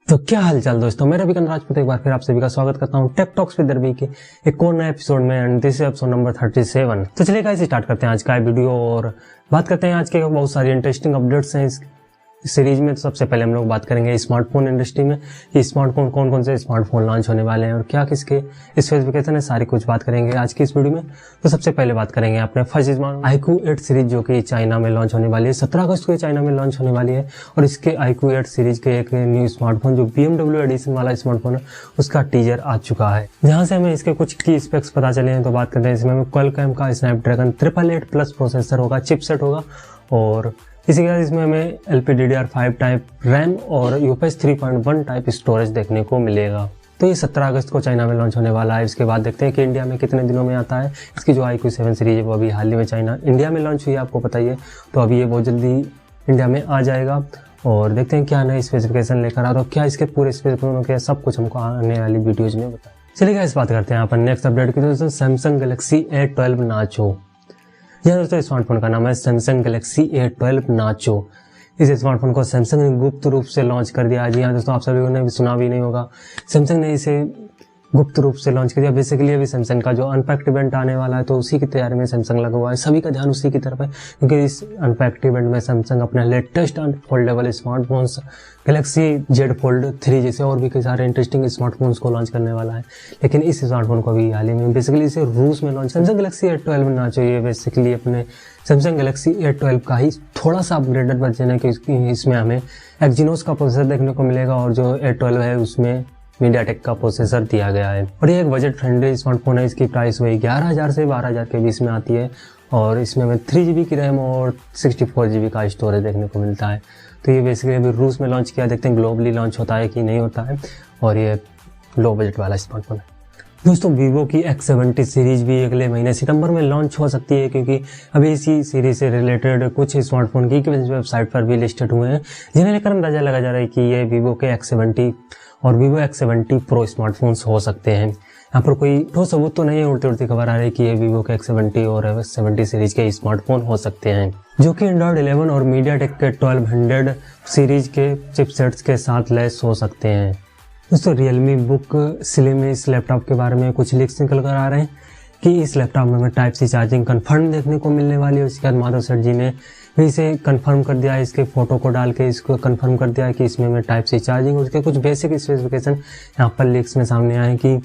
तो क्या हाल चाल दोस्तों, मैं रविकांत राजपूत एक बार फिर आप सभी का स्वागत करता हूँ टेक टॉक्स विद रवि के एक और नए एपिसोड में। And this episode number 37। तो चलिए गाइस स्टार्ट करते हैं आज का वीडियो और बात करते हैं आज के बहुत सारी इंटरेस्टिंग अपडेट्स हैं इस सीरीज में। तो सबसे पहले हम लोग बात करेंगे स्मार्टफोन इंडस्ट्री में कि स्मार्टफोन कौन कौन से स्मार्टफोन लॉन्च होने वाले हैं और क्या किसके स्पेसिफिकेशन है, सारी कुछ बात करेंगे आज की इस वीडियो में। तो सबसे पहले बात करेंगे अपने फर्स्ट स्मार्टफोन Iqoo 8 सीरीज जो कि चाइना में लॉन्च होने वाली है। 17 अगस्त को चाइना में लॉन्च होने वाली है और इसके Iqoo 8 सीरीज के एक न्यू स्मार्टफोन जो BMW एडिशन वाला स्मार्टफोन है उसका टीजर आ चुका है, जहां से हमें इसके कुछ की स्पेक्स पता चले हैं। तो बात करते हैं इसमें हमें क्वालकॉम का स्नैपड्रैगन 888 प्लस प्रोसेसर होगा, चिपसेट होगा और इसी के साथ इसमें हमें LPDDR5 टाइप रैम और UFS 3.1 टाइप स्टोरेज देखने को मिलेगा। तो ये 17 अगस्त को चाइना में लॉन्च होने वाला है। इसके बाद देखते हैं कि इंडिया में कितने दिनों में आता है। इसकी जो Iqoo 7 सीरीज है वो अभी हाल ही में इंडिया में लॉन्च हुई है, आपको पता ही है। तो अभी ये बहुत जल्दी इंडिया में आ जाएगा और देखते हैं क्या नए स्पेसिफिकेशन लेकर आता है, क्या इसके पूरे स्पेसिफिकेशन के सब कुछ हमको आने वाली वीडियोज में बताएं। चलिए इस बात करते हैं यहाँ पर नेक्स्ट अपडेट की। दोस्तों सैमसंग गैलेक्सी A12 नाचो, यह दोस्तों स्मार्टफोन का नाम है सैमसंग गैलेक्सी A12 नाचो। इस स्मार्टफोन को सैमसंग ने गुप्त रूप से लॉन्च कर दिया। जी हाँ दोस्तों, आप सभी ने भी सुना भी नहीं होगा, सैमसंग ने इसे गुप्त रूप से लॉन्च कर दिया। बेसिकली अभी सैमसंग का जो अनपैक्ड इवेंट आने वाला है तो उसी की तैयारी में सैमसंग लगा हुआ है। सभी का ध्यान उसी की तरफ है क्योंकि इस अनपैक्ड इवेंट में सैमसंग अपने latest foldable smartphones Galaxy Z Fold 3 जैसे और भी कई सारे इंटरेस्टिंग स्मार्टफोन्स को लॉन्च करने वाला है। लेकिन इस स्मार्टफोन को भी हाल ही में बेसिकली इसे रूस में लॉन्च सैमसंग गैलेक्सी A12 ना चाहिए। बेसिकली अपने सैमसंग गैलेक्सी A12 का ही थोड़ा सा अपग्रेडेड वर्जन है कि इसमें हमें एक्जिनोस का प्रोसेसर देखने को मिलेगा और जो A12 है उसमें मीडियाटेक का प्रोसेसर दिया गया है। और ये एक बजट फ्रेंडली स्मार्टफोन है। इसकी प्राइस वही 11,000 से 12,000 के बीच में आती है और इसमें हमें 3GB की रैम और 64GB का स्टोरेज देखने को मिलता है। तो ये बेसिकली अभी रूस में लॉन्च किया, देखते हैं ग्लोबली लॉन्च होता है कि नहीं होता है। और ये लो बजट वाला स्मार्टफोन है। दोस्तों वीवो की X70 सीरीज भी अगले महीने सितंबर में लॉन्च हो सकती है क्योंकि अभी इसी सीरीज से रिलेटेड कुछ स्मार्टफोन की वेबसाइट पर भी लिस्टेड हुए हैं, जिन्हें लेकर अंदाजा लगा जा रहा है कि ये वीवो के X70 और Vivo X70 Pro स्मार्टफोन्स हो सकते हैं। यहाँ पर कोई ठोस सबूत तो नहीं है, उड़ती उड़ती खबर आ रही है कि ये Vivo के X70 और X70 सीरीज के स्मार्टफोन हो सकते हैं जो कि Android 11 और MediaTek के 1200 सीरीज के चिपसेट्स के साथ लैस हो सकते हैं। दोस्तों रियलमी बुक स्लिम इस लैपटॉप के बारे में कुछ लीक्स निकल कर आ रहे हैं कि इस लैपटॉप में हमें टाइप सी चार्जिंग कन्फर्म देखने को मिलने वाली है। उसके बाद माधव सर जी ने भी इसे कंफर्म कर दिया है, इसके फोटो को डाल के इसको कंफर्म कर दिया है कि इसमें हमें टाइप सी चार्जिंग, उसके कुछ बेसिक स्पेसिफिकेशन यहाँ पर लीक्स में सामने आए कि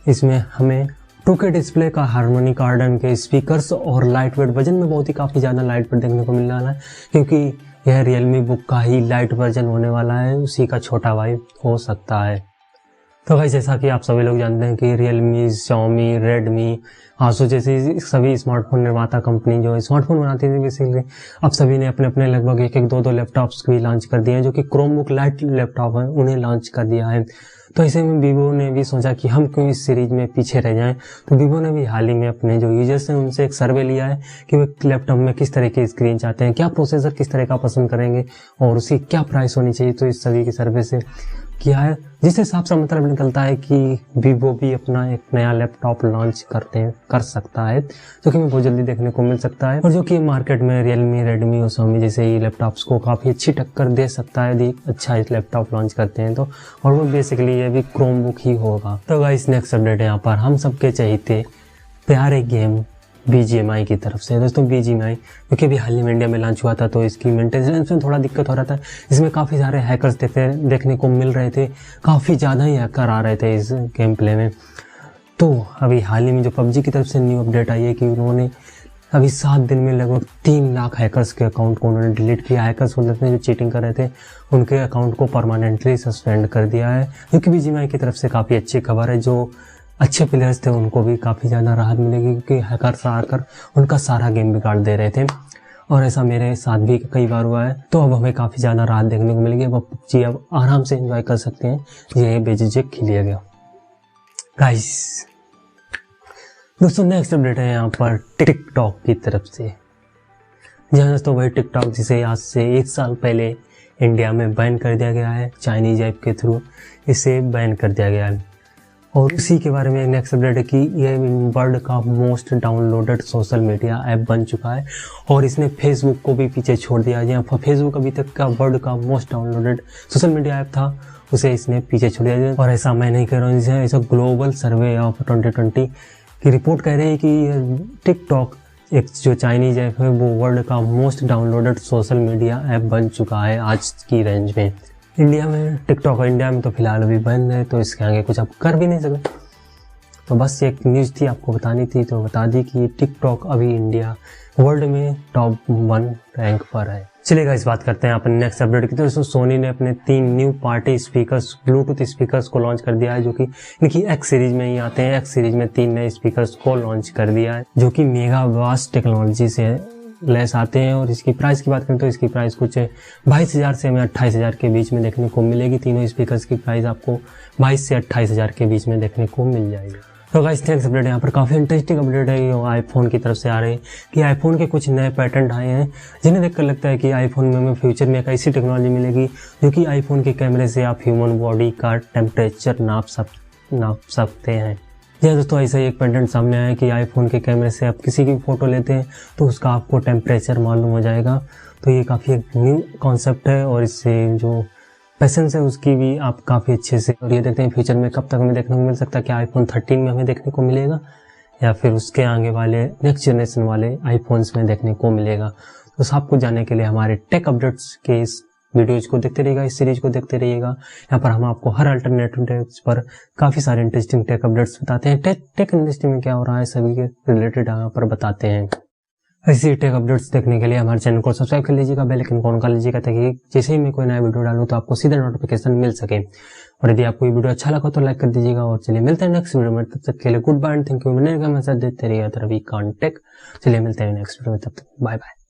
इसमें हमें 2K डिस्प्ले का हार्मोनी कार्डन के स्पीकर्स और लाइट वेट वजन में बहुत ही काफ़ी ज़्यादा लाइट वेट देखने को मिलने वाला है क्योंकि यह रियलमी बुक का ही लाइट वर्जन होने वाला है, उसी का छोटा भाई हो सकता है। तो भाई जैसा कि आप सभी लोग जानते हैं कि रियलमी, Xiaomi, रेडमी, आसूस जैसी सभी स्मार्टफोन निर्माता कंपनी जो स्मार्टफोन बनाती थी बेसिकली अब सभी ने अपने अपने लगभग एक दो लैपटॉप्स भी लॉन्च कर दिए हैं जो कि क्रोमबुक लाइट लैपटॉप है, उन्हें लॉन्च कर दिया है। तो ऐसे में वीवो ने भी सोचा कि हम क्यों इस सीरीज में पीछे रह जाएं। तो वीवो ने भी हाल ही में अपने जो यूजर्स हैं उनसे एक सर्वे लिया है कि वे लैपटॉप में किस तरह की स्क्रीन चाहते हैं, क्या प्रोसेसर किस तरह का पसंद करेंगे और उसकी क्या प्राइस होनी चाहिए। तो इस सभी के सर्वे से किया है, जिस हिसाब से मतलब निकलता है कि वीवो भी अपना एक नया लैपटॉप लॉन्च कर सकता है जो कि हमें बहुत जल्दी देखने को मिल सकता है और जो कि मार्केट में रियलमी, रेडमी और Xiaomi जैसे ही लैपटॉप्स को काफ़ी अच्छी टक्कर दे सकता है यदि अच्छा एक लैपटॉप लॉन्च करते हैं तो। और वो बेसिकली ये भी क्रोमबुक ही होगा। तो गाइस नेक्स्ट अपडेट है यहाँ पर हम सबके चहेते प्यारे गेम Bgmi की तरफ से। दोस्तों Bgmi क्योंकि अभी हाल ही में इंडिया में लॉन्च हुआ था तो इसकी मेंटेनेंस में थोड़ा दिक्कत हो रहा था। इसमें काफ़ी सारे हैकर्स देखने को मिल रहे थे, काफ़ी ज़्यादा ही हैकर आ रहे थे इस गेम प्ले में। तो अभी हाल ही में जो PUBG की तरफ से न्यू अपडेट आई है कि उन्होंने अभी 7 दिन में लगभग 3 लाख हैकर्स के अकाउंट को उन्होंने डिलीट किया। हैकर्स मतलब जो चीटिंग कर रहे थे उनके अकाउंट को परमानेंटली सस्पेंड कर दिया है, क्योंकि Bgmi की तरफ से काफ़ी अच्छी खबर है। जो अच्छे प्लेयर्स थे उनको भी काफ़ी ज़्यादा राहत मिलेगी क्योंकि हैकर्स आकर उनका सारा गेम बिगाड़ दे रहे थे और ऐसा मेरे साथ भी कई बार हुआ है। तो अब हमें काफ़ी ज़्यादा राहत देखने को मिलेगी। अब PUBG अब आराम से एंजॉय कर सकते हैं, ये बेझिझक खेलिया गया। गाइस दोस्तों नेक्स्ट अपडेट है यहाँ पर टिकटॉक की तरफ से। जी हाँ दोस्तों, वही टिकटॉक जिसे आज से 1 साल पहले इंडिया में बैन कर दिया गया है, चाइनीज ऐप के थ्रू इसे बैन कर दिया गया है। और उसी के बारे में नेक्स्ट अपडेट है कि ये वर्ल्ड का most downloaded social media app बन चुका है और इसने फेसबुक को भी पीछे छोड़ दिया। जहाँ फेसबुक अभी तक का वर्ल्ड का most downloaded social media app था, उसे इसने पीछे छोड़ दिया। और ऐसा मैं नहीं कह रहा हूँ, ऐसा ग्लोबल सर्वे ऑफ 2020 की रिपोर्ट कह रही है कि टिक टॉक एक जो चाइनीज ऐप है वो वर्ल्ड का most downloaded social media app बन चुका है आज की रेंज में। इंडिया में टिकटॉक इंडिया में तो फिलहाल अभी बंद है, तो इसके आगे कुछ आप कर भी नहीं सकते। तो बस एक न्यूज़ थी, आपको बतानी थी तो बता दी कि टिकटॉक अभी इंडिया वर्ल्ड में टॉप 1 रैंक पर है। चलिएगा इस बात करते हैं अपन नेक्स्ट अपडेट की। तो सोनी ने अपने 3 new party speakers Bluetooth speakers को लॉन्च कर दिया है, जो कि इनकी एक्स सीरीज में ही आते हैं। एक्स सीरीज में 3 नए स्पीकर्स को लॉन्च कर दिया है, जो कि मेगा वास्ट टेक्नोलॉजी से लेस आते हैं। और इसकी प्राइस की बात करें तो इसकी प्राइस कुछ 22,000 से 28,000 के बीच में देखने को मिलेगी। तीनों स्पीकर्स की प्राइस आपको 22 से 28,000 के बीच में देखने को मिल जाएगी। तो गाइस नेक्स्ट अपडेट यहाँ पर काफ़ी इंटरेस्टिंग अपडेट है, ये आईफोन की तरफ से आ रही है कि आईफोन के कुछ नए पैटर्न आए हैं, जिन्हें देखकर लगता है कि आईफोन में हमें फ्यूचर में एक ऐसी टेक्नोलॉजी मिलेगी जो कि आईफोन के कैमरे से आप ह्यूमन बॉडी का टेम्परेचर नाप सकते हैं। यह दोस्तों ऐसा ही एक पैटर्न सामने आया है कि आईफोन के कैमरे से आप किसी की फ़ोटो लेते हैं तो उसका आपको टेम्परेचर मालूम हो जाएगा। तो ये काफ़ी एक न्यू कॉन्सेप्ट है और इससे जो पैसेंस है उसकी भी आप काफ़ी अच्छे से, और ये देखते हैं फ्यूचर में कब तक हमें देखने को मिल सकता है कि आईफोन 13 में हमें देखने को मिलेगा या फिर उसके आगे वाले नेक्स्ट जनरेशन वाले आईफोन्स में देखने को मिलेगा। तो सब कुछ जानने के लिए हमारे टेक अपडेट्स के इस वीडियोज को देखते रहिएगा, इस सीरीज को देखते रहिएगा। यहाँ पर हम आपको हर अल्टरनेटिव टेक्स पर काफ़ी सारे इंटरेस्टिंग टेक अपडेट्स बताते हैं। टेक इंडस्ट्री में क्या हो रहा है सभी के रिलेटेड यहाँ पर बताते हैं। ऐसी टेक अपडेट्स देखने के लिए हमारे चैनल को सब्सक्राइब कर लीजिएगा, बेल आइकन को ऑन कर लीजिएगा ताकि जैसे ही मैं कोई नया वीडियो डालूं तो आपको सीधा नोटिफिकेशन मिल सके। और यदि आपको ये वीडियो अच्छा लगा तो लाइक कर दीजिएगा। और चलिए मिलते हैं नेक्स्ट वीडियो में, तब तक के लिए good bye and thank you. मैंने मैसेज देते रहिए रविकांत टेक। चलिए मिलते हैं नेक्स्ट वीडियो में, तब तक बाय बाय।